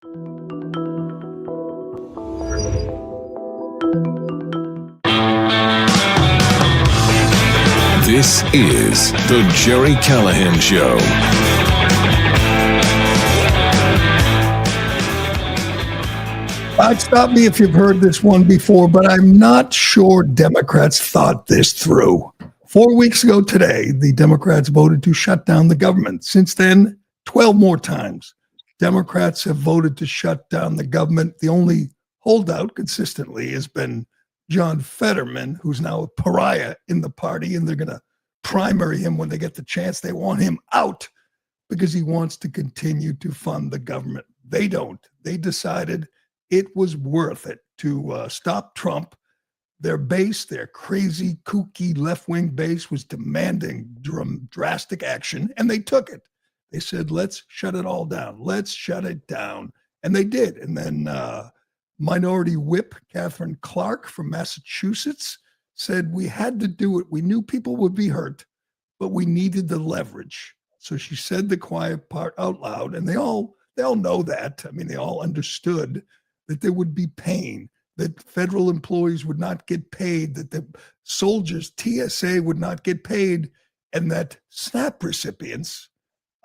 This is the Gerry Callahan Show. Stop me if you've heard this one before, but I'm not sure Democrats thought this through. 4 weeks ago today, the Democrats voted to shut down the government. Since then, 12 more times, Democrats have voted to shut down the government. The only holdout consistently has been John Fetterman, who's now a pariah in the party, and they're going to primary him when they get the chance. They want him out because he wants to continue to fund the government. They don't. They decided it was worth it to stop Trump. Their base, their crazy, kooky left-wing base, was demanding drastic action, and they took it. They said, let's shut it all down. Let's shut it down. And they did. And then Minority Whip Catherine Clark from Massachusetts said we had to do it. We knew people would be hurt, but we needed the leverage. So she said the quiet part out loud, and they all know that. I mean, they all understood that there would be pain, that federal employees would not get paid, that the soldiers, TSA, would not get paid, and that SNAP recipients,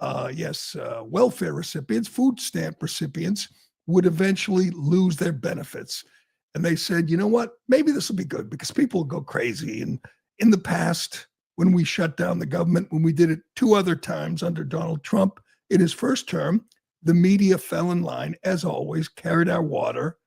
welfare recipients, food stamp recipients, would eventually lose their benefits. And they said, you know what, maybe this will be good because people will go crazy. And in the past, when we shut down the government, when we did it 2 other times under Donald Trump in his first term, the media fell in line, as always, carried our water,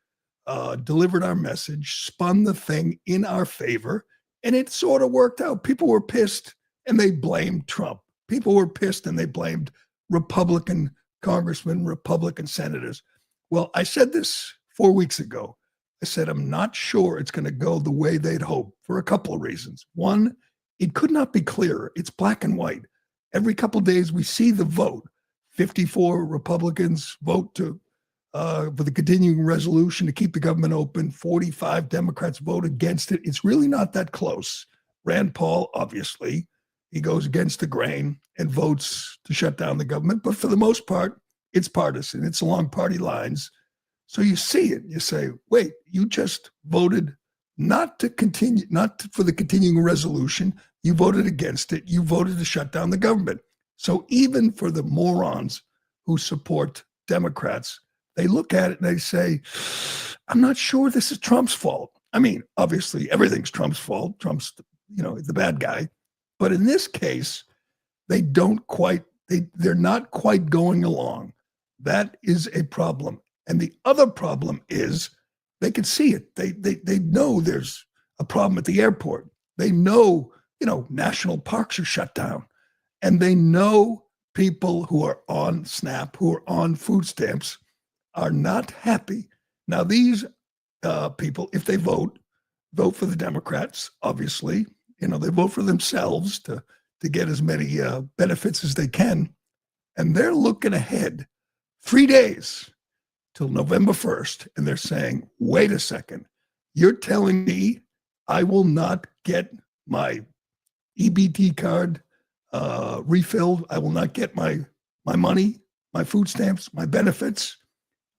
delivered our message, spun the thing in our favor, and it sort of worked out. People were pissed and they blamed Trump. People were pissed and they blamed Republican congressmen, Republican senators. Well, I said this 4 weeks ago. I said, I'm not sure it's going to go the way they'd hoped for a couple of reasons. One, it could not be clearer. It's black and white. Every couple of days we see the vote. 54 Republicans vote for the continuing resolution to keep the government open. 45 Democrats vote against it. It's really not that close. Rand Paul, obviously, he goes against the grain and votes to shut down the government. But for the most part, it's partisan. It's along party lines. So you see it. You say, wait, you just voted not for the continuing resolution. You voted against it. You voted to shut down the government. So even for the morons who support Democrats, they look at it and they say, I'm not sure this is Trump's fault. I mean, obviously, everything's Trump's fault. Trump's, the bad guy. But in this case, they're not quite going along. That is a problem. And the other problem is they can see it. They know there's a problem at the airport. They know, national parks are shut down. And they know people who are on SNAP, who are on food stamps, are not happy. Now, these people, if they vote for the Democrats, obviously. They vote for themselves to get as many benefits as they can. And they're looking ahead 3 days till November 1st. And they're saying, wait a second, you're telling me I will not get my EBT card refilled. I will not get my money, my food stamps, my benefits.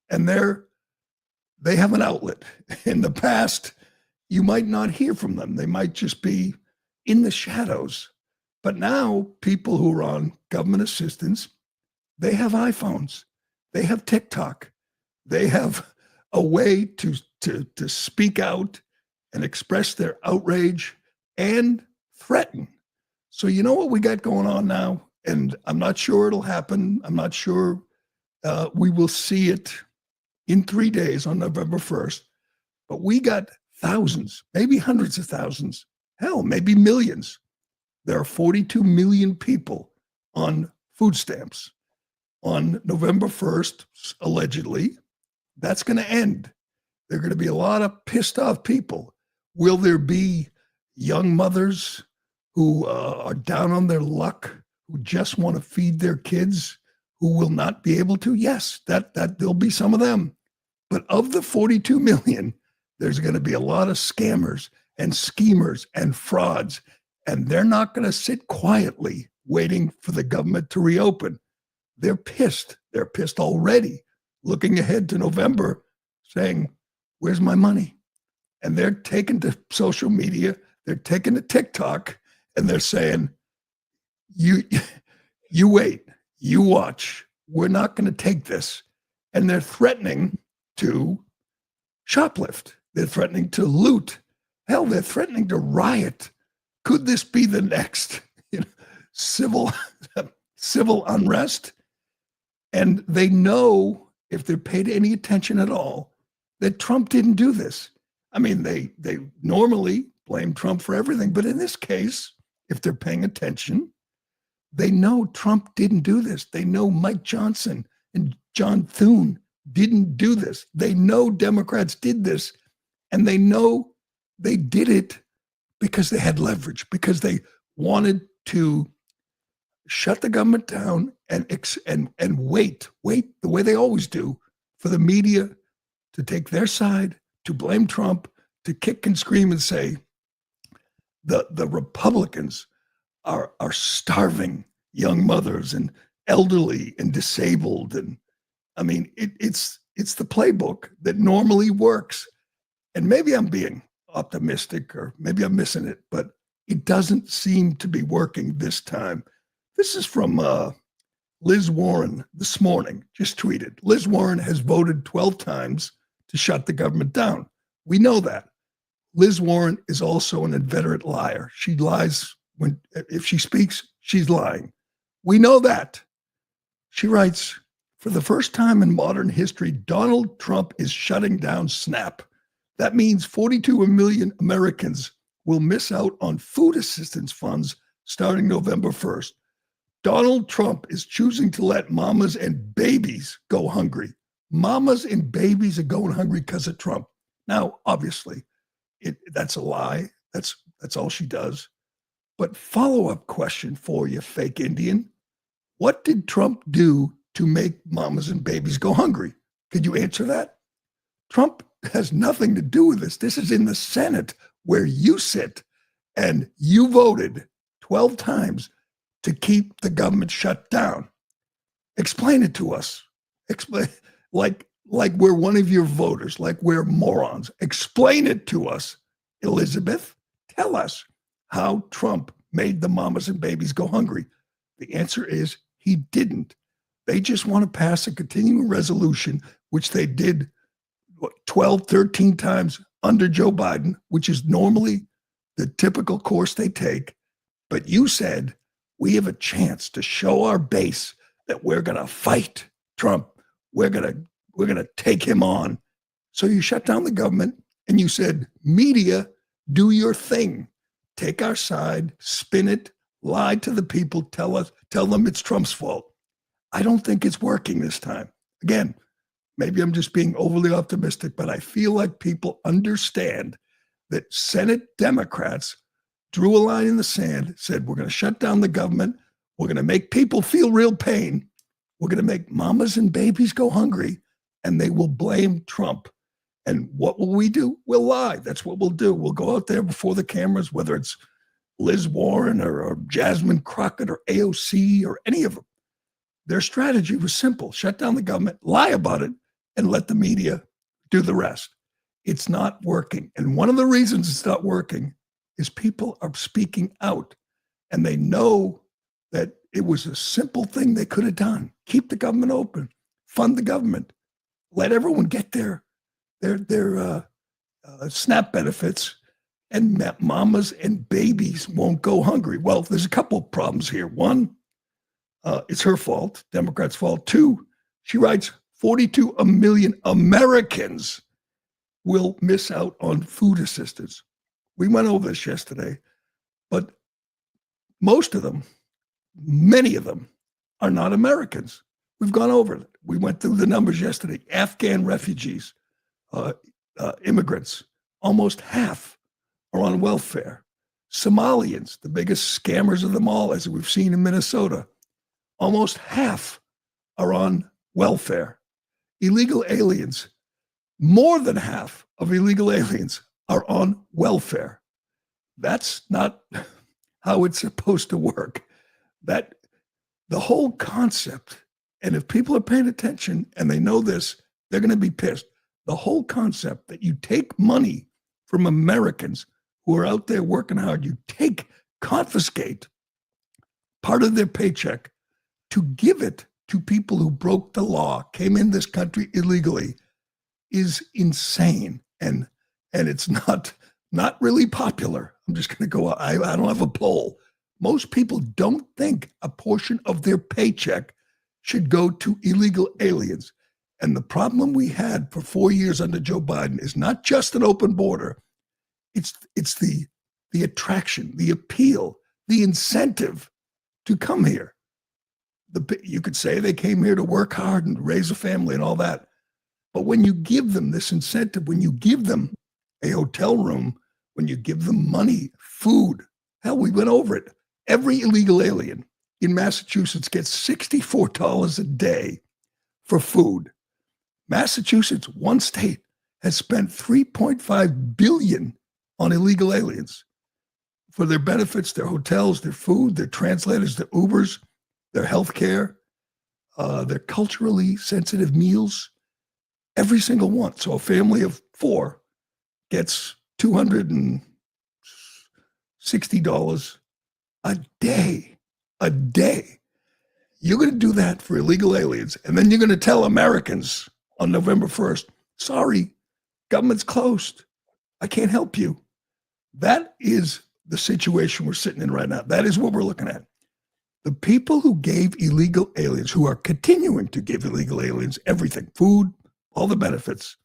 And they have an outlet. In the past, you might not hear from them. They might just be in the shadows. But now people who are on government assistance, they have iPhones. They have TikTok. They have a way to speak out and express their outrage and threaten. So you know what we got going on now? And I'm not sure it'll happen. I'm not sure we will see it in 3 days on November 1st. But we got thousands, maybe hundreds of thousands, hell, maybe millions. There are 42 million people on food stamps. On November 1st, allegedly, that's going to end. There are going to be a lot of pissed off people. Will there be young mothers who are down on their luck, who just want to feed their kids, who will not be able to? Yes, that there'll be some of them. But of the 42 million, there's going to be a lot of scammers and schemers and frauds, and they're not going to sit quietly waiting for the government to reopen. They're pissed. They're pissed already. looking ahead to November saying, where's my money? And they're taking to social media, they're taking to TikTok, and they're saying, you wait, you watch. We're not going to take this. And they're threatening to shoplift. They're threatening to loot. Hell, they're threatening to riot. Could this be the next civil unrest? And they know, if they're paid any attention at all, that Trump didn't do this. I mean, they normally blame Trump for everything, but in this case, if they're paying attention, they know Trump didn't do this. They know Mike Johnson and John Thune didn't do this. They know Democrats did this, and they know they did it because they had leverage, because they wanted to shut the government down and wait the way they always do for the media to take their side, to blame Trump, to kick and scream and say the Republicans are starving young mothers and elderly and disabled. And I mean, it's the playbook that normally works. And maybe I'm being optimistic, or maybe I'm missing it, but it doesn't seem to be working this time. This is from Liz Warren this morning, just tweeted. Liz Warren has voted 12 times to shut the government down. We know that. Liz Warren is also an inveterate liar. She lies if she speaks, she's lying. We know that. She writes, for the first time in modern history, Donald Trump is shutting down SNAP. That means 42 million Americans will miss out on food assistance funds starting November 1st. Donald Trump is choosing to let mamas and babies go hungry. Mamas and babies are going hungry because of Trump. Now, obviously, that's a lie. That's all she does. But follow-up question for you, fake Indian. What did Trump do to make mamas and babies go hungry? Could you answer that? Trump has nothing to do with this. This is in the Senate where you sit, and you voted 12 times to keep the government shut down. Explain it to us. Explain, like we're one of your voters, like we're morons. Explain it to us, Elizabeth. Tell us how Trump made the mamas and babies go hungry. The answer is he didn't. They just want to pass a continuing resolution, which they did 12, 13 times under Joe Biden, which is normally the typical course they take. But you said, we have a chance to show our base that we're going to fight Trump. We're going to take him on. So you shut down the government and you said, media, do your thing. Take our side, spin it, lie to the people, tell them it's Trump's fault. I don't think it's working this time. Again, maybe I'm just being overly optimistic, but I feel like people understand that Senate Democrats drew a line in the sand, said, we're going to shut down the government. We're going to make people feel real pain. We're going to make mamas and babies go hungry, and they will blame Trump. And what will we do? We'll lie. That's what we'll do. We'll go out there before the cameras, whether it's Liz Warren or Jasmine Crockett or AOC or any of them. Their strategy was simple. Shut down the government, lie about it, and let the media do the rest. It's not working. And one of the reasons it's not working is people are speaking out, and they know that it was a simple thing they could have done. Keep the government open, fund the government, let everyone get their SNAP benefits, and mamas and babies won't go hungry. Well, there's a couple of problems here. One, it's her fault, Democrats' fault. Two, she writes, 42 million Americans will miss out on food assistance. We went over this yesterday, but most of them, many of them, are not Americans. We've gone over it. We went through the numbers yesterday. Afghan refugees, immigrants, almost half are on welfare. Somalians, the biggest scammers of them all, as we've seen in Minnesota, almost half are on welfare. Illegal aliens, more than half of illegal aliens are on welfare. That's not how it's supposed to work. That the whole concept And if people are paying attention and they know this, they're going to be pissed. The whole concept that you take money from Americans who are out there working hard, you confiscate part of their paycheck to give it to people who broke the law, came in this country illegally, is insane. And it's not really popular. I'm just going to go, I don't have a poll. Most people don't think a portion of their paycheck should go to illegal aliens. And the problem we had for 4 years under Joe Biden is not just an open border. It's the attraction, the appeal, the incentive to come here. You could say they came here to work hard and raise a family and all that. But when you give them this incentive, when you give them a hotel room, when you give them money, food, hell, we went over it. Every illegal alien in Massachusetts gets $64 a day for food. Massachusetts, one state, has spent $3.5 billion on illegal aliens for their benefits, their hotels, their food, their translators, their Ubers, their health care, their culturally sensitive meals, every single one. So a family of 4 gets $260 a day. A day. You're going to do that for illegal aliens, and then you're going to tell Americans on November 1st, sorry, government's closed. I can't help you. That is the situation we're sitting in right now. That is what we're looking at. The people who gave illegal aliens, who are continuing to give illegal aliens everything, food, all the benefits,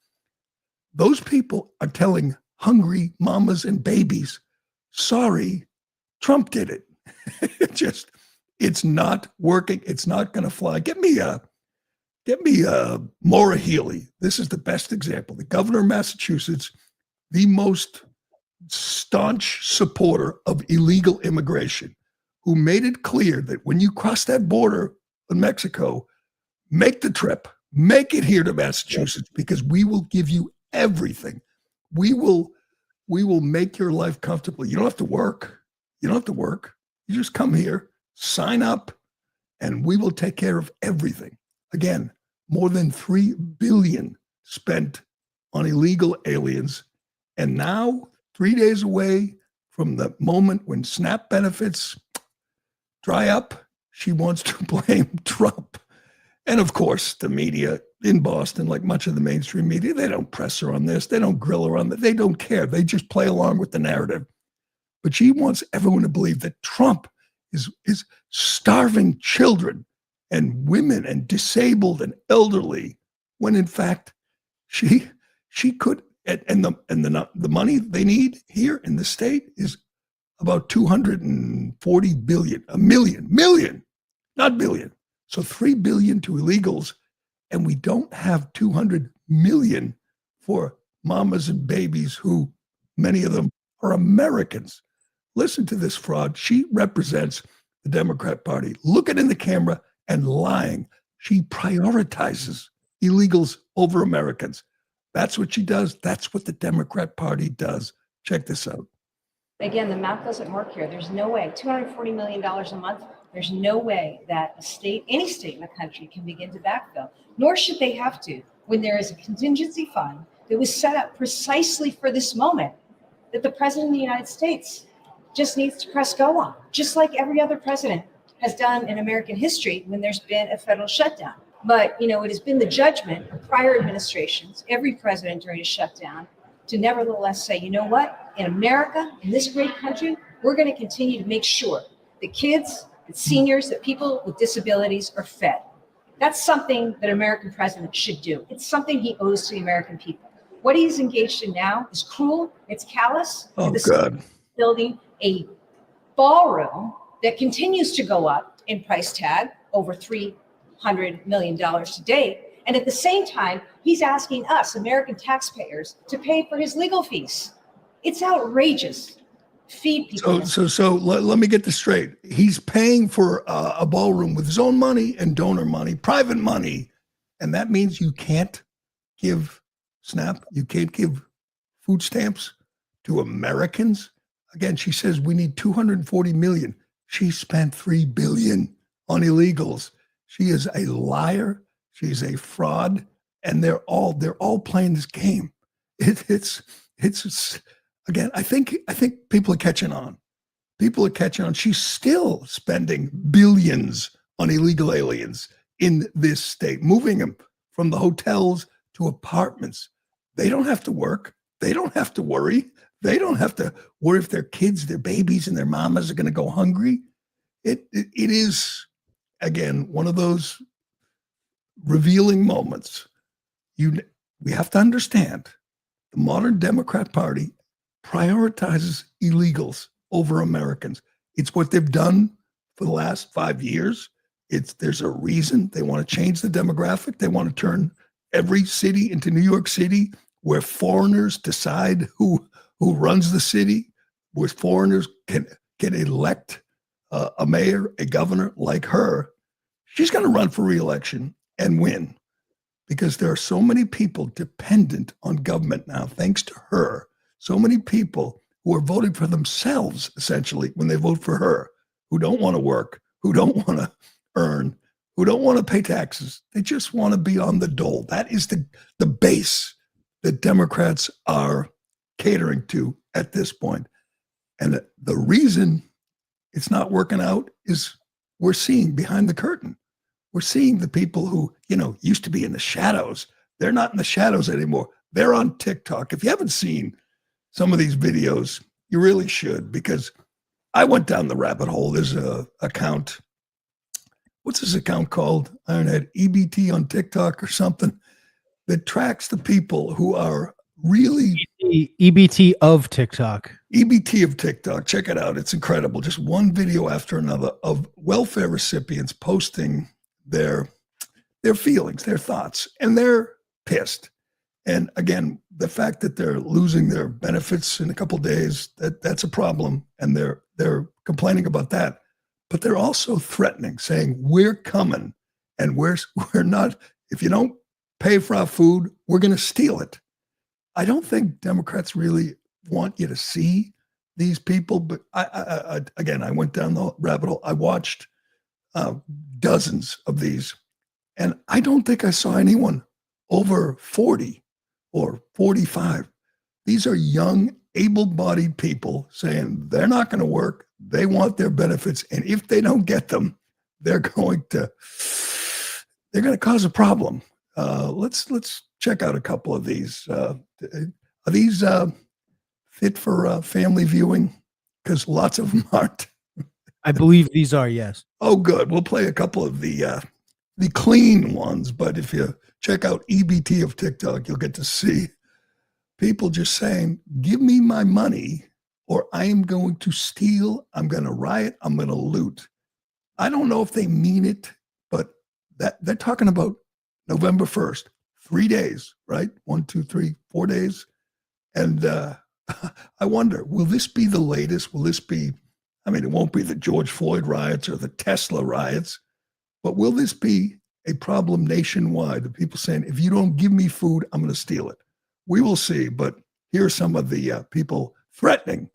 those people are telling hungry mamas and babies, sorry, Trump did it. It's not working. It's not going to fly. Get me Maura Healey. This is the best example. The governor of Massachusetts, the most staunch supporter of illegal immigration, who made it clear that when you cross that border in Mexico, make the trip, make it here to Massachusetts, because we will give you everything. We will make your life comfortable. You don't have to work. You don't have to work. You just come here, sign up, and we will take care of everything. Again, more than $3 billion spent on illegal aliens. And now, 3 days away from the moment when SNAP benefits dry up, she wants to blame Trump. And of course, the media in Boston, like much of the mainstream media, they don't press her on this. They don't grill her on that. They don't care. They just play along with the narrative. But she wants everyone to believe that Trump is starving children and women and disabled and elderly, when in fact she could. And the money they need here in the state is about $240 billion, million, not billion. So $3 billion to illegals, and we don't have $200 million for mamas and babies who, many of them, are Americans. Listen to this fraud. She represents the Democrat Party, looking in the camera and lying. She prioritizes illegals over Americans. That's what she does. That's what the Democrat Party does. Check this out. Again, the math doesn't work here. There's no way. $240 million a month. There's no way that a state, any state in the country, can begin to backfill, nor should they have to, when there is a contingency fund that was set up precisely for this moment that the president of the United States just needs to press go on, just like every other president has done in American history when there's been a federal shutdown. But, it has been the judgment of prior administrations, every president during a shutdown, to nevertheless say, you know what, in America, in this great country, we're going to continue to make sure that kids, that seniors, that people with disabilities are fed. That's something that an American president should do. It's something he owes to the American people. What he's engaged in now is cruel, it's callous. Oh, God. Building a ballroom that continues to go up in price tag, over $300 million to date. And at the same time, he's asking us, American taxpayers, to pay for his legal fees. It's outrageous. Feed people. So let me get this straight. He's paying for a ballroom with his own money and donor money, private money. And that means you can't give SNAP, you can't give food stamps to Americans. Again, she says we need $240 million. She spent $3 billion on illegals. She is a liar. She's a fraud, and they're all playing this game. It's again. I think people are catching on. People are catching on. She's still spending billions on illegal aliens in this state, moving them from the hotels to apartments. They don't have to work. They don't have to worry. They don't have to worry if their kids, their babies, and their mamas are going to go hungry. It is, again, one of those revealing moments. We have to understand the modern Democrat Party prioritizes illegals over Americans. It's what they've done for the last 5 years. There's a reason they want to change the demographic. They want to turn every city into New York City, where foreigners decide who runs the city, where foreigners can elect a mayor, a governor like her. She's going to run for re-election and win, because there are so many people dependent on government now, thanks to her. So many people who are voting for themselves, essentially, when they vote for her, who don't want to work, who don't want to earn, who don't want to pay taxes. They just want to be on the dole. That is the base that Democrats are catering to at this point. And the reason it's not working out is we're seeing behind the curtain. We're seeing the people who, used to be in the shadows. They're not in the shadows anymore. They're on TikTok. If you haven't seen some of these videos, you really should, because I went down the rabbit hole. There's a account. What's this account called? Ironhead EBT on TikTok or something, that tracks the people who are really EBT of TikTok. EBT of TikTok. Check it out. It's incredible. Just one video after another of welfare recipients posting their feelings, their thoughts, and they're pissed. And again, the fact that they're losing their benefits in a couple of days, that's a problem. And they're complaining about that. But they're also threatening, saying, we're coming, and we're not, if you don't pay for our food, we're going to steal it. I don't think Democrats really want you to see these people. But I went down the rabbit hole. I watched dozens of these, and I don't think I saw anyone over 40 or 45. These are young, able-bodied people saying they're not going to work. They want their benefits, and if they don't get them, they're going to cause a problem. Let's check out a couple of these. Are these fit for family viewing? Because lots of them aren't. I believe these are, yes. Oh, good. We'll play a couple of the clean ones, but if you check out EBT of TikTok, you'll get to see people just saying, give me my money or I am going to steal, I'm going to riot, I'm going to loot. I don't know if they mean it, but that they're talking about November 1st, 3 days, right? 1, 2, 3, 4 days. And I wonder, will this be the latest? Will this be, it won't be the George Floyd riots or the Tesla riots, but will this be a problem nationwide of people saying, if you don't give me food, I'm going to steal it? We will see. But here are some of the people threatening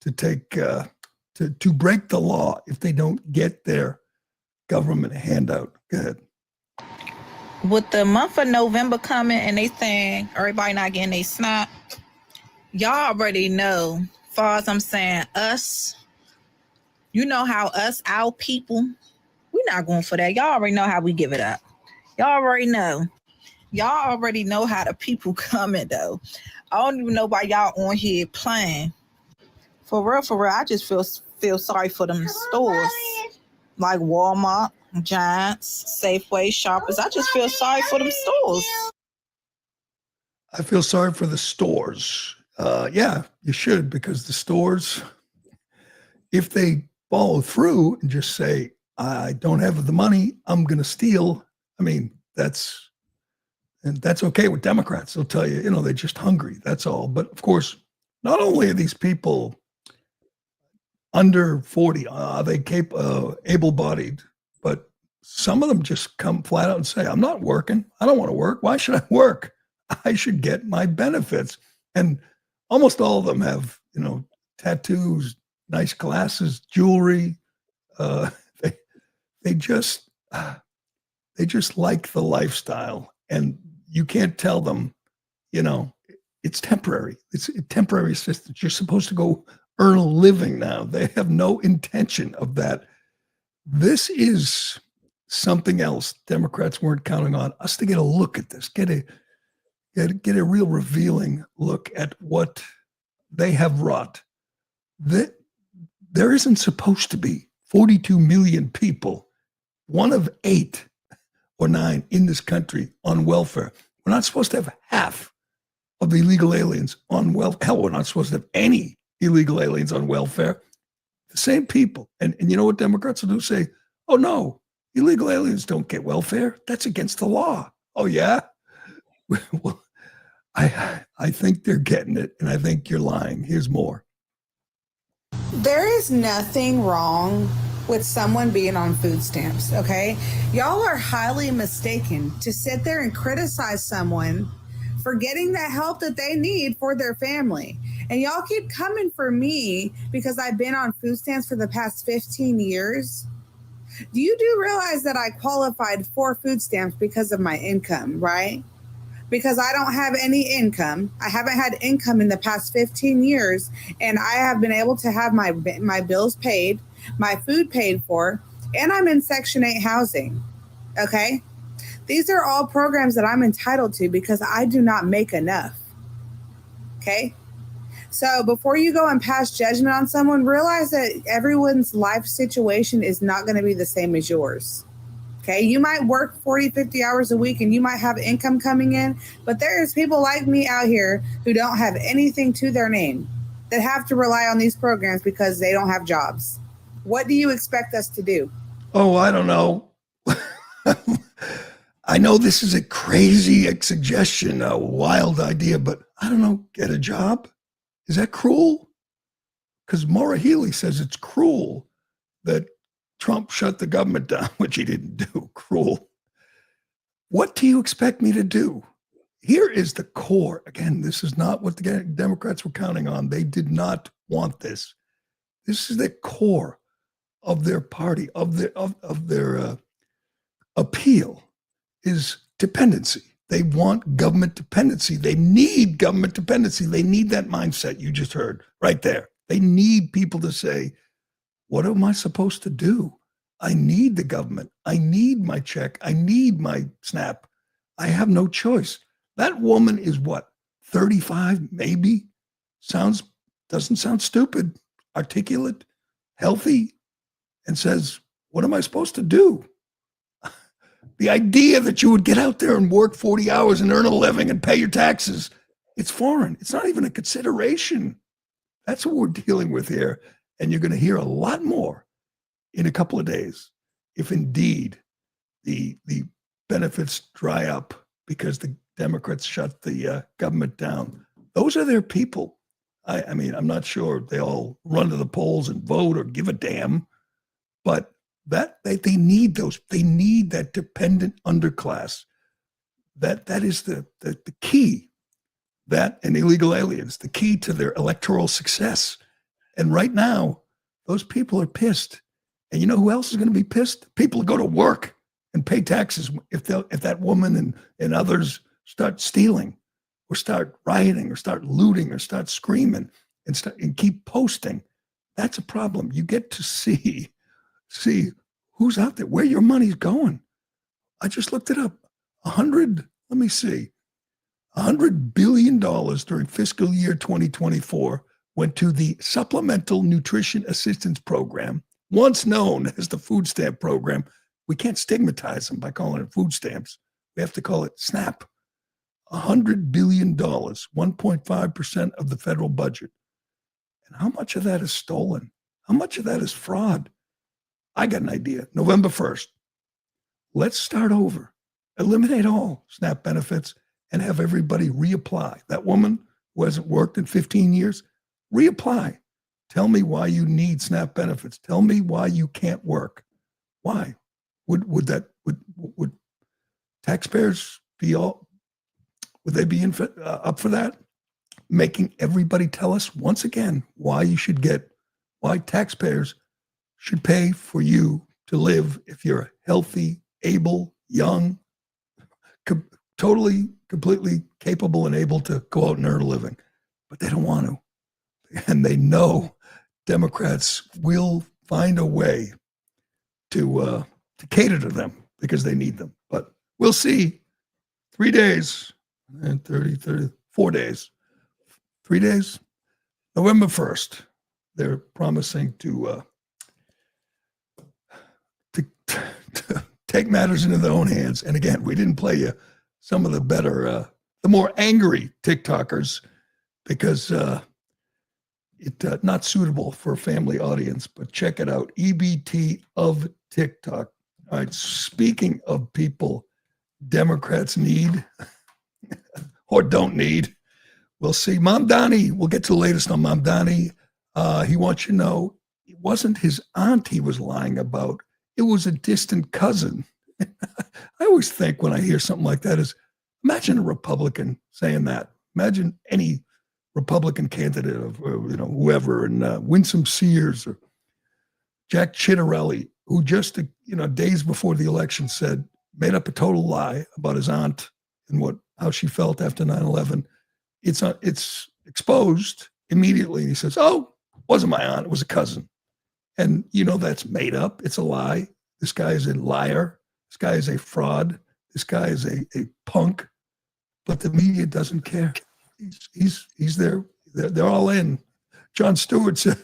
to take to break the law if they don't get their government handout. Go ahead. With the month of November coming and they saying everybody not getting their snap, y'all already know, far as I'm saying, us, you know how us, our people, we're not going for that. Y'all already know how we give it up. Y'all already know. Y'all already know how the people coming, though. I don't even know why y'all on here playing. For real, I just feel sorry for them stores like Walmart, Giants, Safeway, Shoppers. I just feel sorry for them stores. I feel sorry for the stores. Yeah, you should, because the stores, if they follow through and just say, I don't have the money, I'm going to steal. That's okay with Democrats. They'll tell you, they're just hungry. That's all. But of course, not only are these people under 40, they able-bodied, but some of them just come flat out and say, I'm not working. I don't want to work. Why should I work? I should get my benefits. And almost all of them have, tattoos, nice glasses, jewelry. They just, They just like the lifestyle, and you can't tell them, it's temporary. It's a temporary assistance. You're supposed to go earn a living now. They have no intention of that. This is something else Democrats weren't counting on us to get a look at this, get a real revealing look at what they have wrought. There isn't supposed to be 42 million people, one of 8 or 9 in this country on welfare. We're not supposed to have half of the illegal aliens on welfare. Hell, we're not supposed to have any illegal aliens on welfare. The same people. And you know what Democrats will do? Say, oh, no, illegal aliens don't get welfare. That's against the law. Oh, yeah? Well, I think they're getting it, and I think you're lying. Here's more. There is nothing wrong with someone being on food stamps, okay? Y'all are highly mistaken to sit there and criticize someone for getting the help that they need for their family. And y'all keep coming for me because I've been on food stamps for the past 15 years. You do realize that I qualified for food stamps because of my income, right? Because I don't have any income. I haven't had income in the past 15 years, and I have been able to have my bills paid, my food paid for, and I'm in Section 8 housing, okay? These are all programs that I'm entitled to because I do not make enough, okay? So before you go and pass judgment on someone, realize that everyone's life situation is not going to be the same as yours. Okay, you might work 40, 50 hours a week and you might have income coming in, but there's people like me out here who don't have anything to their name that have to rely on these programs because they don't have jobs. What do you expect us to do? Oh, I don't know. I know this is a crazy suggestion, a wild idea, but I don't know, get a job? Is that cruel? Because Maura Healey says it's cruel that Trump shut the government down, which he didn't do. Cruel. What do you expect me to do? Here is the core. Again, this is not what the Democrats were counting on. They did not want this. This is the core of their party, of their appeal is dependency. They want government dependency. They need government dependency. They need that mindset you just heard right there. They need people to say, what am I supposed to do? I need the government. I need my check. I need my SNAP. I have no choice. That woman is what, 35 maybe? Doesn't sound stupid, articulate, healthy, and says, what am I supposed to do? The idea that you would get out there and work 40 hours and earn a living and pay your taxes, it's foreign. It's not even a consideration. That's what we're dealing with here. And you're going to hear a lot more in a couple of days if indeed the benefits dry up because the Democrats shut the government down. Those are their people. I mean, I'm not sure they all run to the polls and vote or give a damn, but that they need those. They need that dependent underclass. That is the key. That and illegal aliens, the key to their electoral success. And right now, those people are pissed. And you know who else is going to be pissed? People who go to work and pay taxes if that woman and others start stealing or start rioting or start looting or start screaming and keep posting. That's a problem. You get to see who's out there, where your money's going. I just looked it up. $100 billion during fiscal year 2024 went to the Supplemental Nutrition Assistance Program, once known as the food stamp program. We can't stigmatize them by calling it food stamps. We have to call it SNAP. $100 billion, 1.5% of the federal budget. And how much of that is stolen? How much of that is fraud? I got an idea. November 1st, let's start over. Eliminate all SNAP benefits and have everybody reapply. That woman who hasn't worked in 15 years, reapply. Tell me why you need SNAP benefits. Tell me why you can't work. Why? Would taxpayers be up for that? Making everybody tell us once again why taxpayers should pay for you to live if you're a healthy, able, young, totally, completely capable and able to go out and earn a living, but they don't want to. And they know Democrats will find a way to cater to them because they need them. But we'll see. 3 days and 4 days. 3 days. November 1st, they're promising to take matters into their own hands. And again, we didn't play you some of the better, the more angry TikTokers because it's not suitable for a family audience, but check it out. EBT of TikTok. All right. Speaking of people Democrats need or don't need, we'll see. Mamdani, we'll get to the latest on Mamdani. He wants you to know it wasn't his aunt he was lying about. It was a distant cousin. I always think when I hear something like that is, imagine a Republican saying that. Imagine any Republican candidate of whoever, and Winsome Sears or Jack Chitterelli, who just days before the election made up a total lie about his aunt and how she felt after 9/11. It's exposed immediately. He says, "Oh, it wasn't my aunt; it was a cousin," and that's made up. It's a lie. This guy is a liar. This guy is a fraud. This guy is a punk. But the media doesn't care. He's there. They're all in. Jon Stewart said,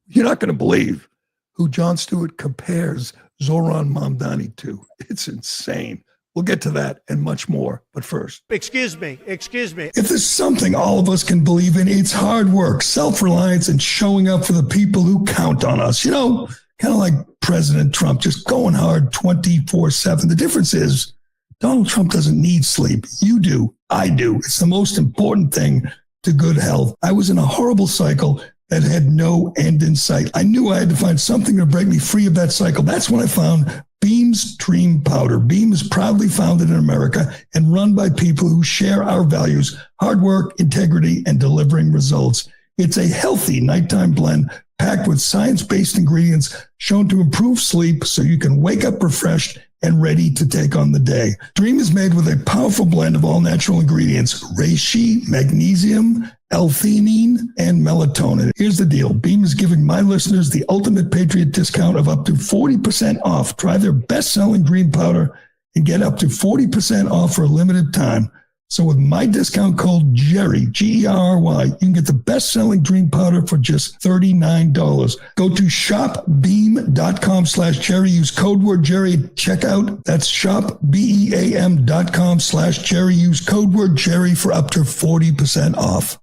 "You're not going to believe who Jon Stewart compares Zohran Mamdani to. It's insane." We'll get to that and much more. But first. Excuse me. If there's something all of us can believe in, it's hard work, self-reliance, and showing up for the people who count on us. Kind of like President Trump, just going hard 24/7. The difference is Donald Trump doesn't need sleep. You do. I do. It's the most important thing to good health. I was in a horrible cycle that had no end in sight. I knew I had to find something to break me free of that cycle. That's when I found Beam's Dream Powder. Beam is proudly founded in America and run by people who share our values: hard work, integrity, and delivering results. It's a healthy nighttime blend packed with science-based ingredients shown to improve sleep so you can wake up refreshed and ready to take on the day. Dream is made with a powerful blend of all natural ingredients: reishi, magnesium, L-theanine, and melatonin. Here's the deal. Beam is giving my listeners the ultimate Patriot discount of up to 40% off. Try their best-selling green powder and get up to 40% off for a limited time. So with my discount code Gerry, G-E-R-R-Y, you can get the best-selling dream powder for just $39. Go to shopbeam.com/Gerry. Use code word Gerry at checkout. That's shopbeam.com/Gerry. Use code word Gerry for up to 40% off.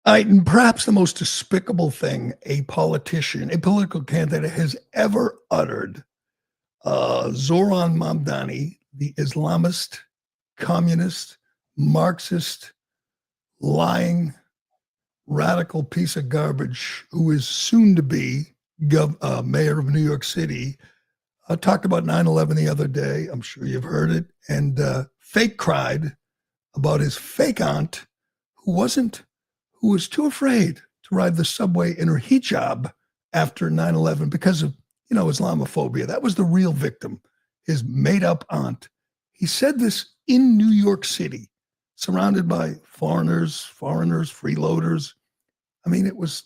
All right, and perhaps the most despicable thing a politician, a political candidate has ever uttered, Zohran Mamdani, the Islamist, communist, Marxist, lying, radical piece of garbage who is soon to be mayor of New York City, talked about 9/11 the other day. I'm sure you've heard it. And fake cried about his fake aunt who was too afraid to ride the subway in her hijab after 9/11 because of, Islamophobia. That was the real victim, his made-up aunt. He said this in New York City, surrounded by foreigners, freeloaders. I mean, it was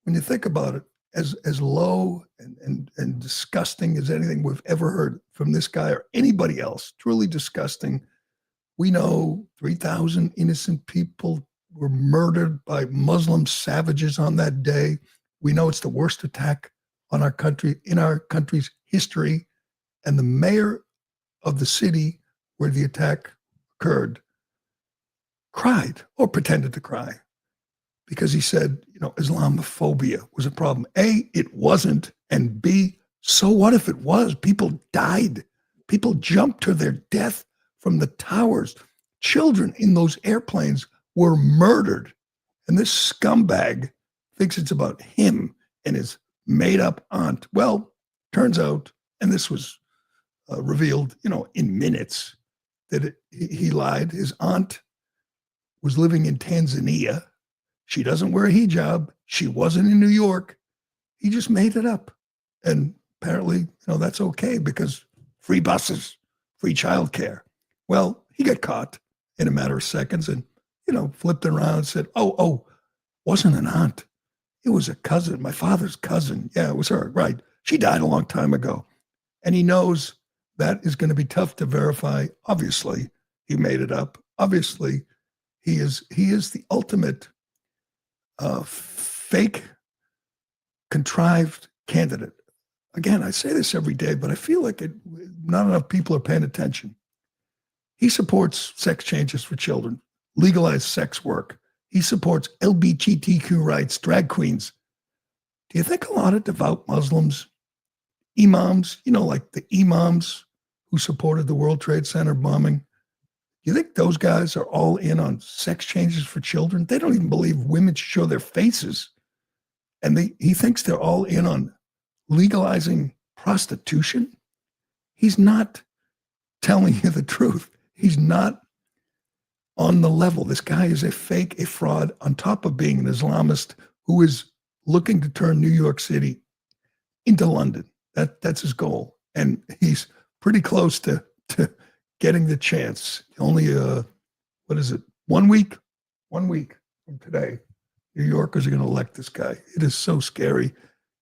when you think about it, as low and disgusting as anything we've ever heard from this guy or anybody else. Truly disgusting. We know 3,000 innocent people were murdered by Muslim savages on that day. We know it's the worst attack on our country in our country's history. And the mayor of the city where the attack occurred cried or pretended to cry because he said, Islamophobia was a problem. A, it wasn't. And B, so what if it was? People died. People jumped to their death from the towers. Children in those airplanes were murdered. And this scumbag thinks it's about him and his made-up aunt. Well, turns out, and this was revealed, in minutes, that he lied. His aunt was living in Tanzania. She doesn't wear a hijab. She wasn't in New York. He just made it up. And apparently, that's okay because free buses, free childcare. Well, he got caught in a matter of seconds and, flipped around and said, oh, wasn't an aunt. It was a cousin, my father's cousin. Yeah, it was her, right. She died a long time ago. And he knows that is going to be tough to verify. Obviously, he made it up. Obviously, he is the ultimate fake, contrived candidate. Again, I say this every day, but I feel like not enough people are paying attention. He supports sex changes for children, legalized sex work. He supports LGBTQ rights, drag queens. Do you think a lot of devout Muslims, imams, like the imams who supported the World Trade Center bombing, do you think those guys are all in on sex changes for children? They don't even believe women should show their faces. And he thinks they're all in on legalizing prostitution. He's not telling you the truth. He's not on the level. This guy is a fake, a fraud, on top of being an Islamist who is looking to turn New York City into London. That's his goal. And he's pretty close to getting the chance. Only, 1 week? 1 week from today, New Yorkers are going to elect this guy. It is so scary.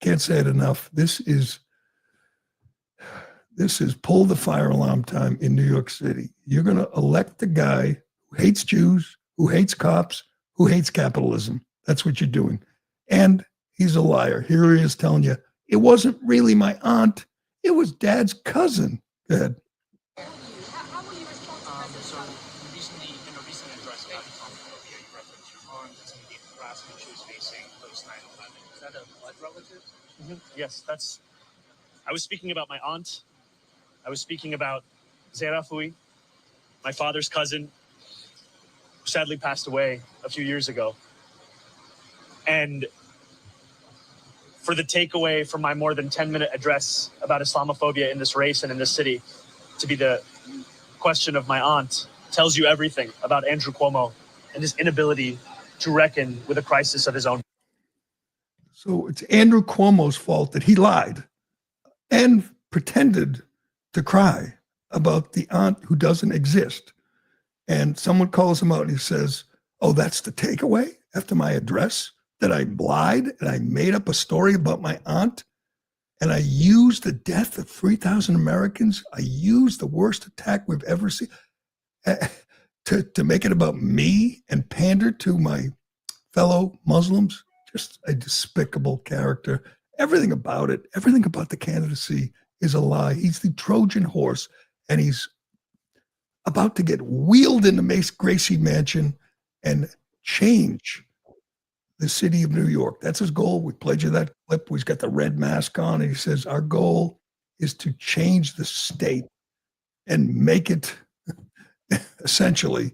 Can't say it enough. This is pull the fire alarm time in New York City. You're going to elect the guy who hates Jews, who hates cops, who hates capitalism. That's what you're doing. And he's a liar. Here he is telling you, it wasn't really my aunt. It was dad's cousin. Go ahead. How will you respond to that? So recently, in a recent address about Islamophobia, you referenced your aunt and some of the harassment she was facing post 9/11. Is that a blood relative? Mm-hmm. Yes, I was speaking about my aunt. I was speaking about Zehra, my father's cousin, who sadly passed away a few years ago. And for the takeaway from my more than 10-minute address about Islamophobia in this race and in this city to be the question of my aunt tells you everything about Andrew Cuomo and his inability to reckon with a crisis of his own. So it's Andrew Cuomo's fault that he lied and pretended to cry about the aunt who doesn't exist. And someone calls him out and he says, oh, that's the takeaway after my address? That I lied and I made up a story about my aunt and I used the death of 3,000 Americans. I used the worst attack we've ever seen to make it about me and pander to my fellow Muslims. Just a despicable character. Everything about it, everything about the candidacy is a lie. He's the Trojan horse and he's about to get wheeled into Gracie Mansion and change the city of New York. That's his goal. We played you that clip. He's got the red mask on and he says, our goal is to change the state and make it essentially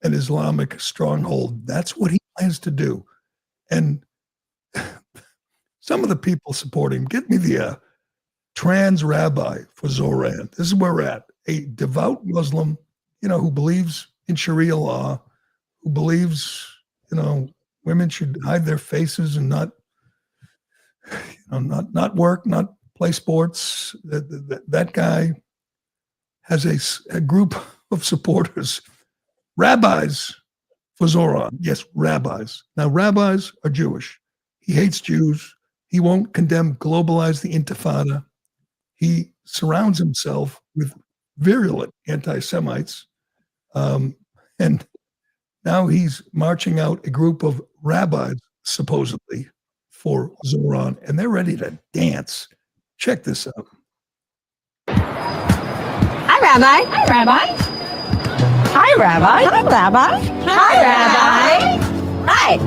an Islamic stronghold. That's what he plans to do. And some of the people supporting him, get me the trans rabbi for Zohran. This is where we're at. A devout Muslim, who believes in Sharia law, who believes, women should hide their faces and not work, not play sports. That guy has a group of supporters, rabbis for Zohran. Yes, rabbis. Now, rabbis are Jewish. He hates Jews. He won't globalize the Intifada. He surrounds himself with virulent anti-Semites. And now he's marching out a group of rabbis, supposedly, for Zohran, and they're ready to dance. Check this out. Hi, Rabbi. Hi, Rabbi. Hi, Rabbi. Hi, Rabbi. Hi, Rabbi. Hi.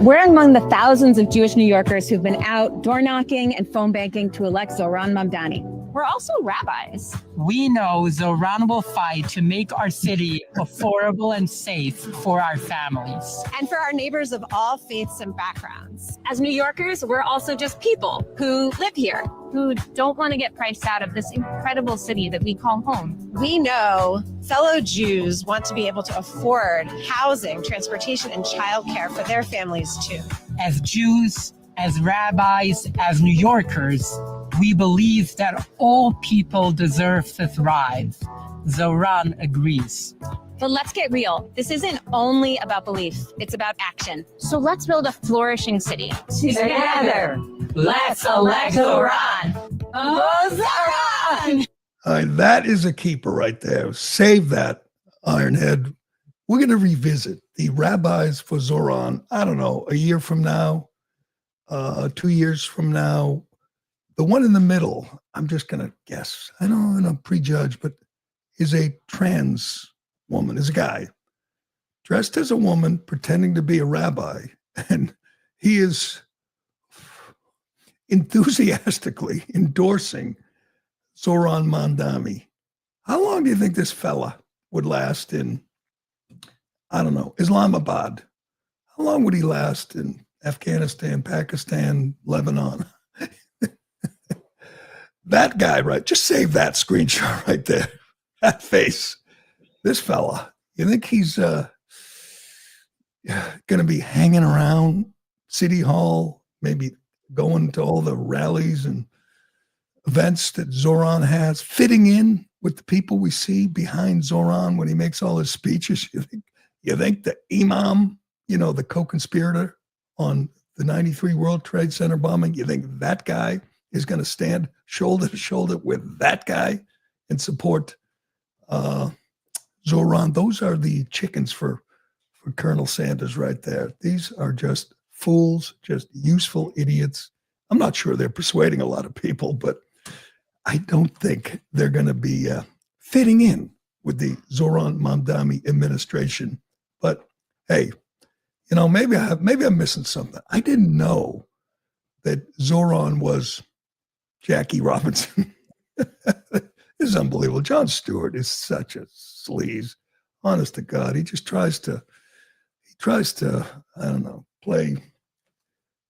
We're among the thousands of Jewish New Yorkers who've been out door knocking and phone banking to elect Zohran Mamdani. We're also rabbis. We know Zohran will fight to make our city affordable and safe for our families. And for our neighbors of all faiths and backgrounds. As New Yorkers, we're also just people who live here, who don't want to get priced out of this incredible city that we call home. We know fellow Jews want to be able to afford housing, transportation, and childcare for their families too. As Jews, as rabbis, as New Yorkers, We believe that all people deserve to thrive. Zohran agrees. But let's get real. This isn't only about belief, it's about action. So let's build a flourishing city. Together, let's elect Zohran. Zohran! All right, that is a keeper right there. Save that, Ironhead. We're going to revisit the rabbis for Zohran, I don't know, a year from now, 2 years from now. The one in the middle, I'm just going to guess. I don't prejudge, but is a trans woman, is a guy dressed as a woman pretending to be a rabbi. And he is enthusiastically endorsing Zohran Mamdani. How long do you think this fella would last in, I don't know, Islamabad? How long would he last in Afghanistan, Pakistan, Lebanon? That guy, right? Just save that screenshot right there. That face. This fella. You think he's going to be hanging around City Hall, maybe going to all the rallies and events that Zohran has, fitting in with the people we see behind Zohran when he makes all his speeches? You think the imam, the co-conspirator on the 93 World Trade Center bombing, you think that guy is going to stand shoulder to shoulder with that guy and support Zohran? Those are the chickens for Colonel Sanders right there. These are just fools, just useful idiots. I'm not sure they're persuading a lot of people, but I don't think they're going to be fitting in with the Zohran Mamdani administration. But hey, maybe I'm missing something. I didn't know that Zohran was Jackie Robinson. This is unbelievable. Jon Stewart is such a sleaze. Honest to God, he tries to, I don't know, play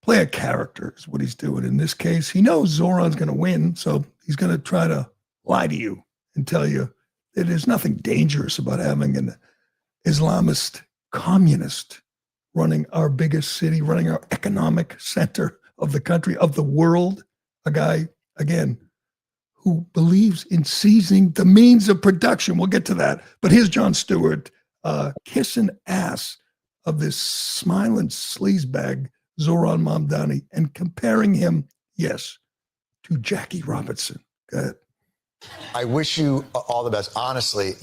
a character is what he's doing. In this case, he knows Zohran's going to win, so he's going to try to lie to you and tell you that there's nothing dangerous about having an Islamist communist running our biggest city, running our economic center of the country, of the world. A guy, again, who believes in seizing the means of production. We'll get to that. But here's Jon Stewart kissing ass of this smiling sleazebag, Zohran Mamdani, and comparing him, yes, to Jackie Robinson. Go ahead. I wish you all the best. Honestly,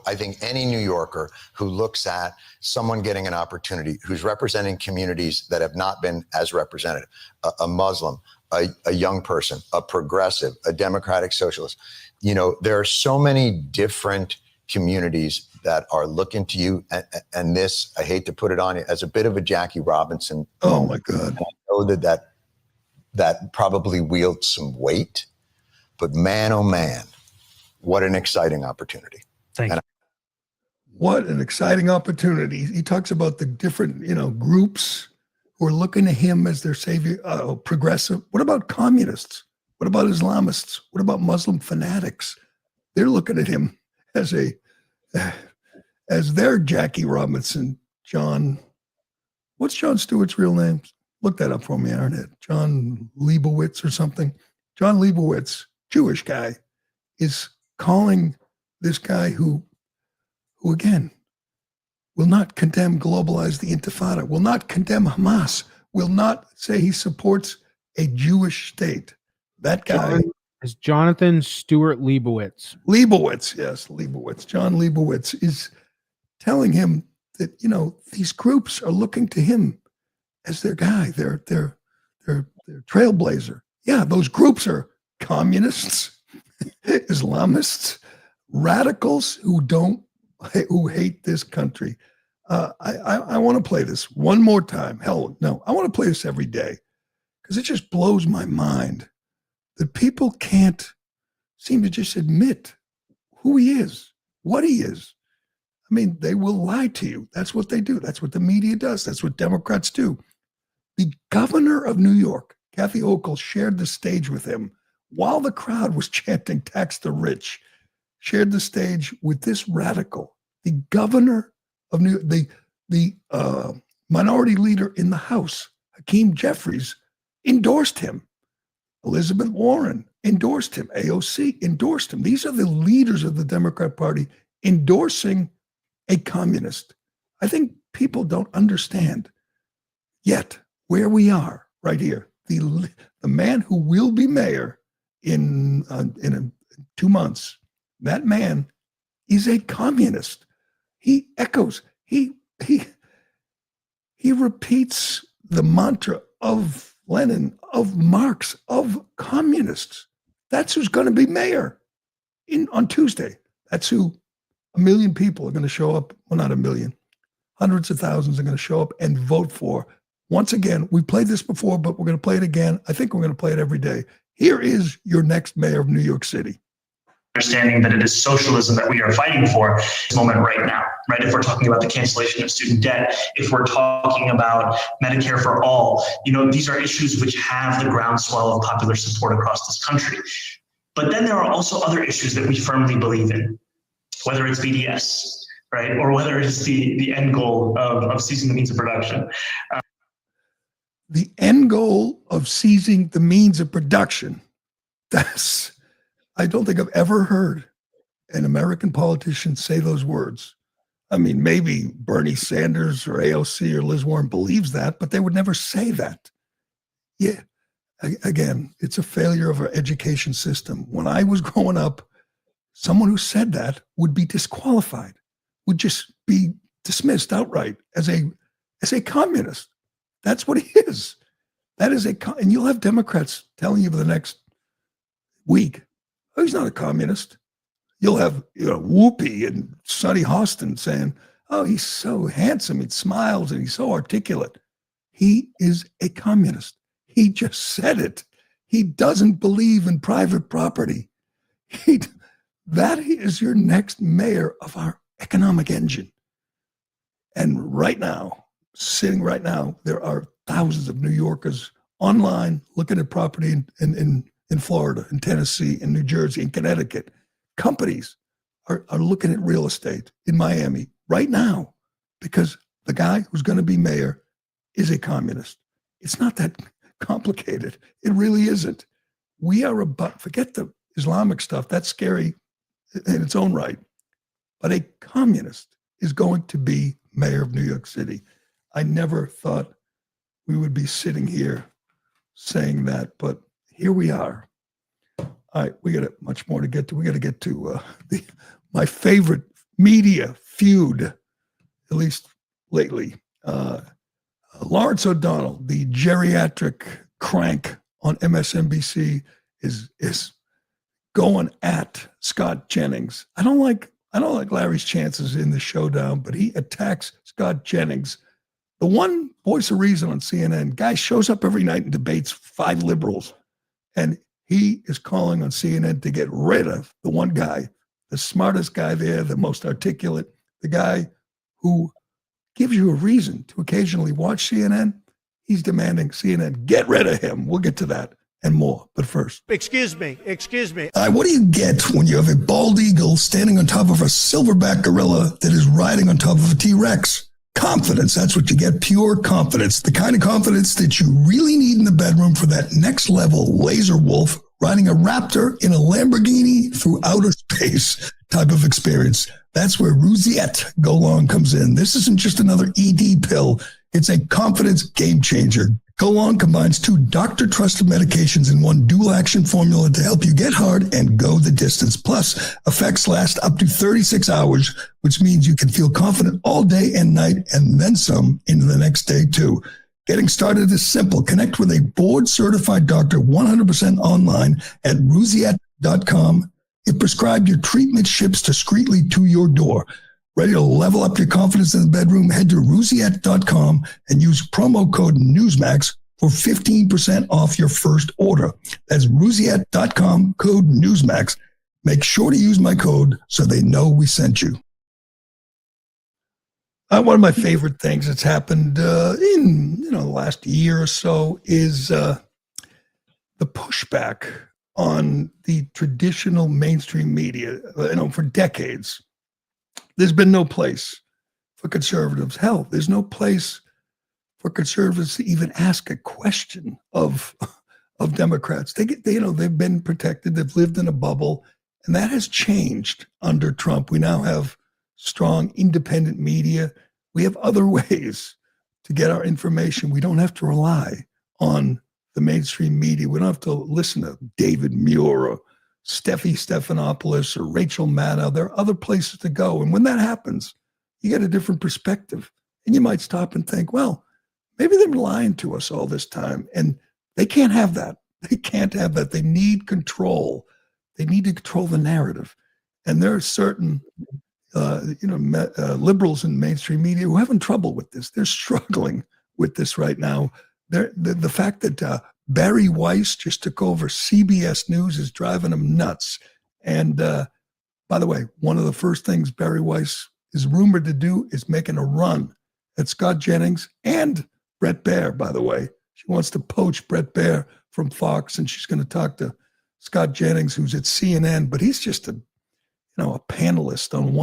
I think any New Yorker who looks at someone getting an opportunity, who's representing communities that have not been as represented, a Muslim, a young person, a progressive, a democratic socialist, there are so many different communities that are looking to you. And this, I hate to put it on you, as a bit of a Jackie Robinson. Oh my God. I know that probably wields some weight, but man, oh man, what an exciting opportunity. Thank you. What an exciting opportunity. He talks about the different, groups who are looking to him as their savior, progressive. What about communists? What about Islamists? What about Muslim fanatics? They're looking at him as their Jackie Robinson. What's Jon Stewart's real name? Look that up for me, Ironhead. John Leibowitz or something. John Leibowitz, Jewish guy, is calling this guy who again, will not condemn globalize the Intifada, will not condemn Hamas, will not say he supports a Jewish state. That guy is Jonathan Stewart Leibowitz. Leibowitz, yes, Leibowitz. John Leibowitz is telling him that, these groups are looking to him as their guy, their trailblazer. Yeah, those groups are communists, Islamists, radicals who hate this country. I want to play this one more time. Hell, no, I want to play this every day because it just blows my mind that people can't seem to just admit who he is, what he is. I mean, they will lie to you. That's what they do. That's what the media does. That's what Democrats do. The governor of New York, Kathy Hochul, shared the stage with him while the crowd was chanting tax the rich, shared the stage with this radical, the governor of New York, the minority leader in the House, Hakeem Jeffries, endorsed him. Elizabeth Warren, endorsed him. AOC endorsed him. These are the leaders of the Democrat Party endorsing a communist. I think people don't understand yet where we are right here. The man who will be mayor in 2 months, that man is a communist. He echoes, he repeats the mantra of Lenin, of Marx, of communists. That's who's going to be mayor on Tuesday. That's who 1 million people are going to show up. Well, not 1 million. Hundreds of thousands are going to show up and vote for. Once again, we played this before, but we're going to play it again. I think we're going to play it every day. Here is your next mayor of New York City. Understanding that it is socialism that we are fighting for this moment right now, right? If we're talking about the cancellation of student debt, if we're talking about Medicare for all, these are issues which have the groundswell of popular support across this country. But then there are also other issues that we firmly believe in, whether it's BDS, right? Or whether it's the end goal of seizing the means of production. The end goal of seizing the means of production. I don't think I've ever heard an American politician say those words. I mean, maybe Bernie Sanders or AOC or Liz Warren believes that, but they would never say that. Yeah. Again, it's a failure of our education system. When I was growing up, someone who said that would be disqualified, would just be dismissed outright as a communist. That's what he is. That is and you'll have Democrats telling you for the next week, oh, he's not a communist. You'll have Whoopi and Sonny Hostin saying, oh, he's so handsome, he smiles, and he's so articulate. He is a communist. He just said it. He doesn't believe in private property. That is your next mayor of our economic engine. And right now, sitting right now, there are thousands of New Yorkers online looking at property in Florida, in Tennessee, in New Jersey, in Connecticut. Companies are looking at real estate in Miami right now because the guy who's going to be mayor is a communist. It's not that complicated. It really isn't. We are forget the Islamic stuff. That's scary in its own right. But a communist is going to be mayor of New York City. I never thought we would be sitting here saying that, but here we are. All right, we got much more to get to. We got to get to my favorite media feud, at least lately. Lawrence O'Donnell, the geriatric crank on MSNBC, is going at Scott Jennings. I don't like Larry's chances in the showdown, but he attacks Scott Jennings, the one voice of reason on CNN. Guy shows up every night and debates 5 liberals, and he is calling on CNN to get rid of the one guy, the smartest guy there, the most articulate, the guy who gives you a reason to occasionally watch CNN. He's demanding CNN get rid of him. We'll get to that and more. But first. Excuse me. What do you get when you have a bald eagle standing on top of a silverback gorilla that is riding on top of a T-Rex? Confidence. That's what you get. Pure confidence. The kind of confidence that you really need in the bedroom for that next level laser wolf riding a raptor in a Lamborghini through outer space type of experience. That's where Ruziet Go Long comes in. This isn't just another ED pill. It's a confidence game changer. Go Long combines 2 doctor-trusted medications in one dual-action formula to help you get hard and go the distance. Plus, effects last up to 36 hours, which means you can feel confident all day and night and then some into the next day, too. Getting started is simple. Connect with a board-certified doctor 100% online at Ruziet.com. If prescribed, your treatment ships discreetly to your door. Ready to level up your confidence in the bedroom? Head to Ruziet.com and use promo code Newsmax for 15% off your first order. That's Ruziet.com, code Newsmax. Make sure to use my code so they know we sent you. One of my favorite things that's happened in the last year or so is the pushback on the traditional mainstream media. For decades, there's been no place for conservatives. Hell, there's no place for conservatives to even ask a question of of Democrats. They've been protected. They've lived in a bubble, and that has changed under Trump. We now have strong independent media. We have other ways to get our information. We don't have to rely on the mainstream media. We don't have to listen to David Muir or Steffi Stephanopoulos or Rachel Maddow. There are other places to go. And when that happens, you get a different perspective. And you might stop and think, well, maybe they've been lying to us all this time. And they can't have that. They can't have that. They need control. They need to control the narrative. And there are certain liberals in mainstream media who are having trouble with this. They're struggling with this right now. The fact that Barry Weiss just took over CBS News is driving them nuts. And by the way, one of the first things Barry Weiss is rumored to do is making a run at Scott Jennings and Bret Baier, by the way. She wants to poach Bret Baier from Fox, and she's going to talk to Scott Jennings, who's at CNN, but he's just a panelist on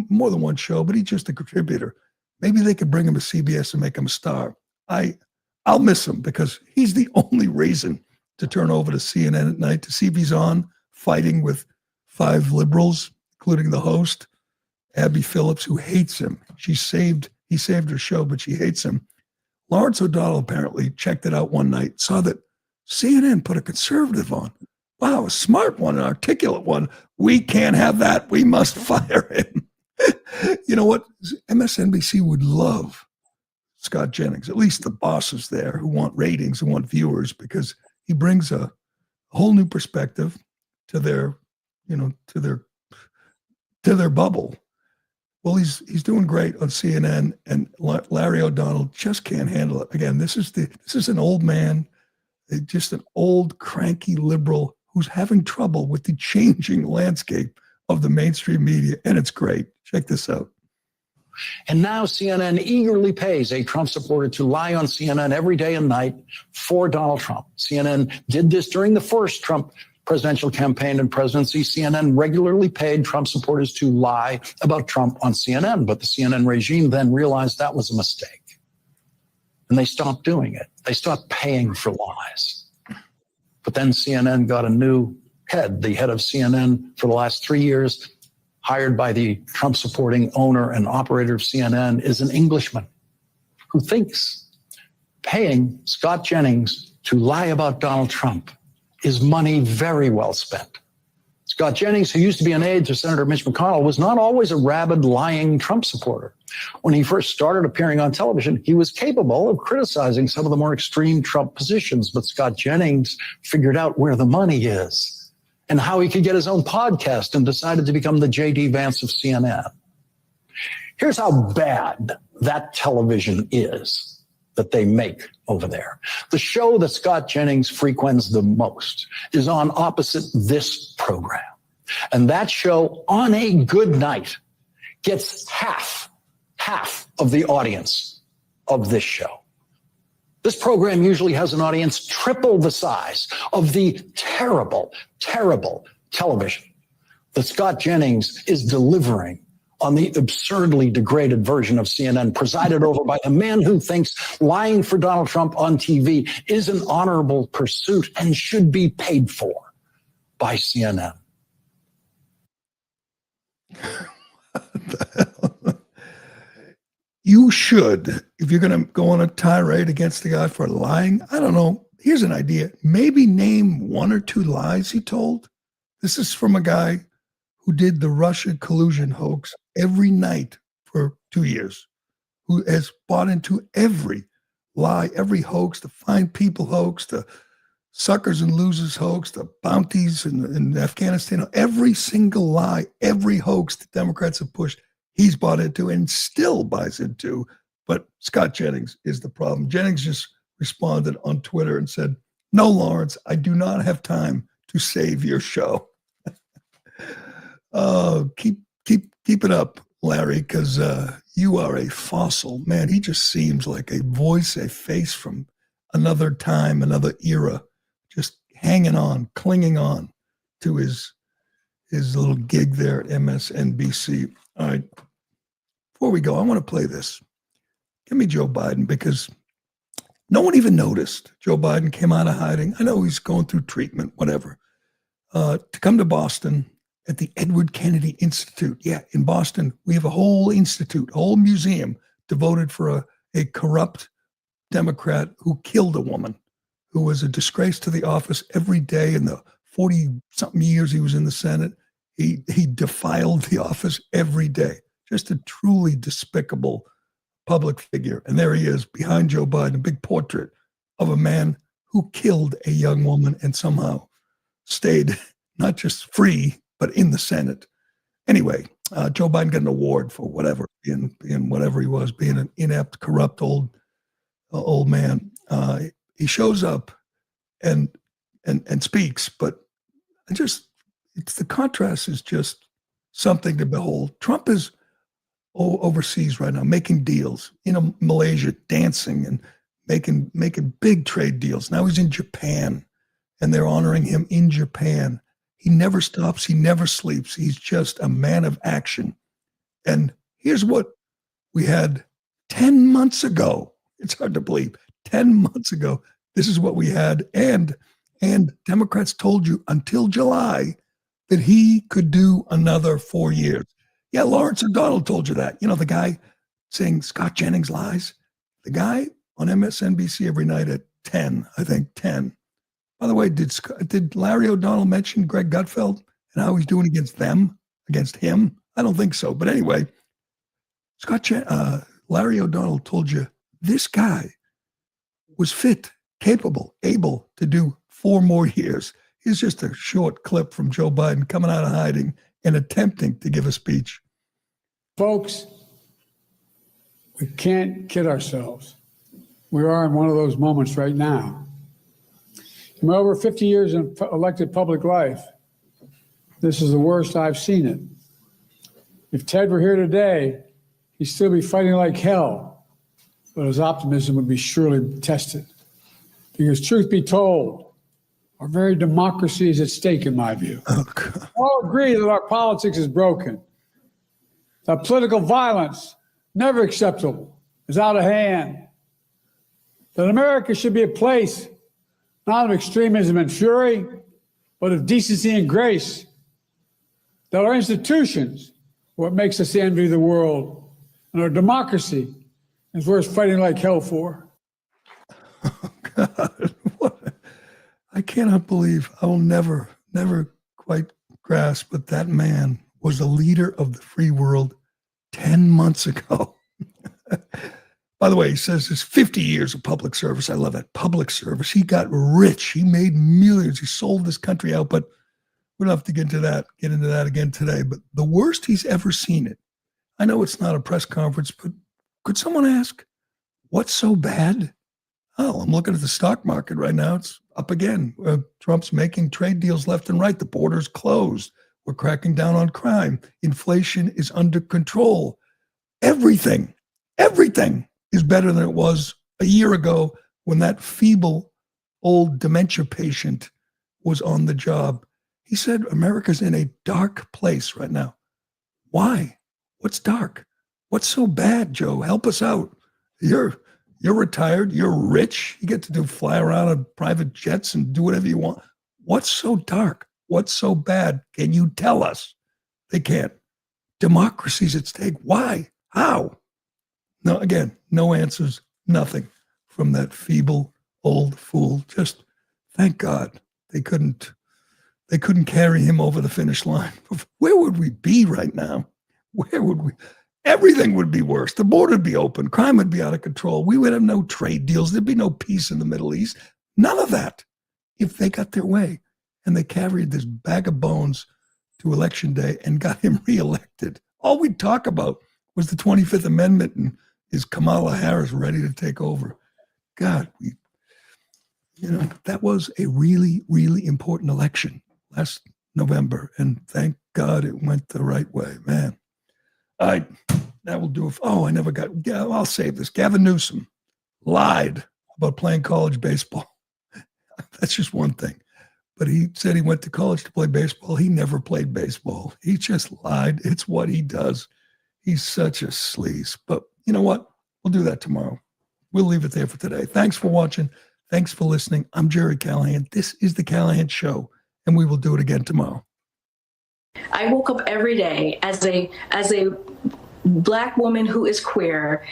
more than one show, but he's just a contributor. Maybe they could bring him to CBS and make him a star. I'll miss him because he's the only reason to turn over to CNN at night to see if he's on fighting with 5 liberals, including the host, Abby Phillips, who hates him. He saved her show, but she hates him. Lawrence O'Donnell apparently checked it out one night, saw that CNN put a conservative on. Wow, a smart one, an articulate one. We can't have that. We must fire him. You know what? MSNBC would love Scott Jennings, at least the bosses there who want ratings, who want viewers, because he brings a whole new perspective to their bubble. Well, he's doing great on CNN, and Larry O'Donnell just can't handle it. Again, this is an old man, just an old cranky liberal who's having trouble with the changing landscape of the mainstream media, and it's great. Check this out. And now CNN eagerly pays a Trump supporter to lie on CNN every day and night for Donald Trump. CNN did this during the first Trump presidential campaign and presidency. CNN regularly paid Trump supporters to lie about Trump on CNN, but the CNN regime then realized that was a mistake. And they stopped doing it. They stopped paying for lies. But then CNN got a new head. The head of CNN for the last 3 years, hired by the Trump-supporting owner and operator of CNN, is an Englishman who thinks paying Scott Jennings to lie about Donald Trump is money very well spent. Scott Jennings, who used to be an aide to Senator Mitch McConnell, was not always a rabid, lying Trump supporter. When he first started appearing on television, he was capable of criticizing some of the more extreme Trump positions, but Scott Jennings figured out where the money is and how he could get his own podcast and decided to become the J.D. Vance of CNN. Here's how bad that television is that they make over there. The show that Scott Jennings frequents the most is on opposite this program. And that show, on a good night, gets half of the audience of this show. This program usually has an audience triple the size of the terrible, terrible television that Scott Jennings is delivering on the absurdly degraded version of CNN, presided over by the man who thinks lying for Donald Trump on TV is an honorable pursuit and should be paid for by CNN. You should, if you're going to go on a tirade against the guy for lying, I don't know. Here's an idea. Maybe name 1 or 2 lies he told. This is from a guy who did the Russia collusion hoax every night for 2 years, who has bought into every lie, every hoax, the Fine People hoax, the suckers and losers hoax, the bounties in Afghanistan, every single lie, every hoax the Democrats have pushed, he's bought into and still buys into. But Scott Jennings is the problem. Jennings just responded on Twitter and said, "No, Lawrence, I do not have time to save your show." Keep it up, Larry, because you are a fossil. Man, he just seems like a voice, a face from another time, another era, just hanging on, clinging on to his little gig there at MSNBC. All right, before we go, I want to play this. Give me Joe Biden, because No one even noticed. Joe Biden came out of hiding. I know he's going through treatment, whatever. To come to Boston at the Edward Kennedy Institute. Yeah, in Boston, we have a whole institute, a whole museum devoted for a corrupt Democrat who killed a woman, who was a disgrace to the office every day in the 40-something years he was in the Senate. He defiled the office every day. Just a truly despicable public figure. And there he is behind Joe Biden, a big portrait of a man who killed a young woman and somehow stayed not just free, but in the Senate. Anyway, Joe Biden got an award for whatever, being whatever he was, being an inept, corrupt old man. He shows up and speaks, but the contrast is just something to behold. Trump is overseas right now, making deals in Malaysia, dancing and making big trade deals. Now he's in Japan, and they're honoring him in Japan. He never stops. He never sleeps. He's just a man of action. And here's what we had 10 months ago. It's hard to believe. 10 months ago, this is what we had. And Democrats told you until July that he could do another 4 years. Yeah, Lawrence O'Donnell told you that. You know, the guy saying Scott Jennings lies. The guy on MSNBC every night at 10, I think 10. By the way, did Larry O'Donnell mention Greg Gutfeld and how he's doing against him? I don't think so. But anyway, Larry O'Donnell told you this guy was fit, capable, able to do 4 more years. Here's just a short clip from Joe Biden coming out of hiding and attempting to give a speech. Folks, we can't kid ourselves. We are in one of those moments right now. In my over 50 years in elected public life, this is the worst I've seen it. If Ted were here today, he'd still be fighting like hell, but his optimism would be surely tested. Because truth be told, our very democracy is at stake, in my view. All agree that our politics is broken, that political violence, never acceptable, is out of hand, that America should be a place not of extremism and fury, but of decency and grace, that our institutions are what makes us the envy of the world, and our democracy is worth fighting like hell for. Oh, God. I cannot believe, I will never quite grasp, but that man was the leader of the free world 10 months ago. By the way, he says there's 50 years of public service. I love that. Public service. He got rich. He made millions. He sold this country out, but we don't have to get into that again today. But the worst he's ever seen it. I know it's not a press conference, but could someone ask, what's so bad? Oh, I'm looking at the stock market right now. It's up again. Trump's making trade deals left and right. The border's closed. We're cracking down on crime. Inflation is under control. Everything is better than it was a year ago when that feeble old dementia patient was on the job. He said America's in a dark place right now. Why? What's dark? What's so bad, Joe? Help us out. You're retired. You're rich. You get to fly around on private jets and do whatever you want. What's so dark? What's so bad? Can you tell us? They can't. Democracy's at stake. Why? How? No, again, no answers, nothing from that feeble old fool. Just thank God they couldn't carry him over the finish line. Where would we be right now? Where would we? Everything would be worse. The border would be open. Crime would be out of control. We would have no trade deals. There'd be no peace in the Middle East. None of that if they got their way. And they carried this bag of bones to Election Day and got him reelected. All we'd talk about was the 25th Amendment and is Kamala Harris ready to take over? God, that was a really, really important election last November. And thank God it went the right way, man. That will do it. Oh, I'll save this. Gavin Newsom lied about playing college baseball. That's just one thing. But he said he went to college to play baseball. He never played baseball. He just lied. It's what he does. He's such a sleaze. But you know what? We'll do that tomorrow. We'll leave it there for today. Thanks for watching. Thanks for listening. I'm Gerry Callahan. This is The Callahan Show, and we will do it again tomorrow. I woke up every day as a Black woman who is queer,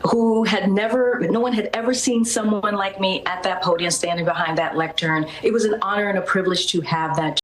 who no one had ever seen someone like me at that podium standing behind that lectern. It was an honor and a privilege to have that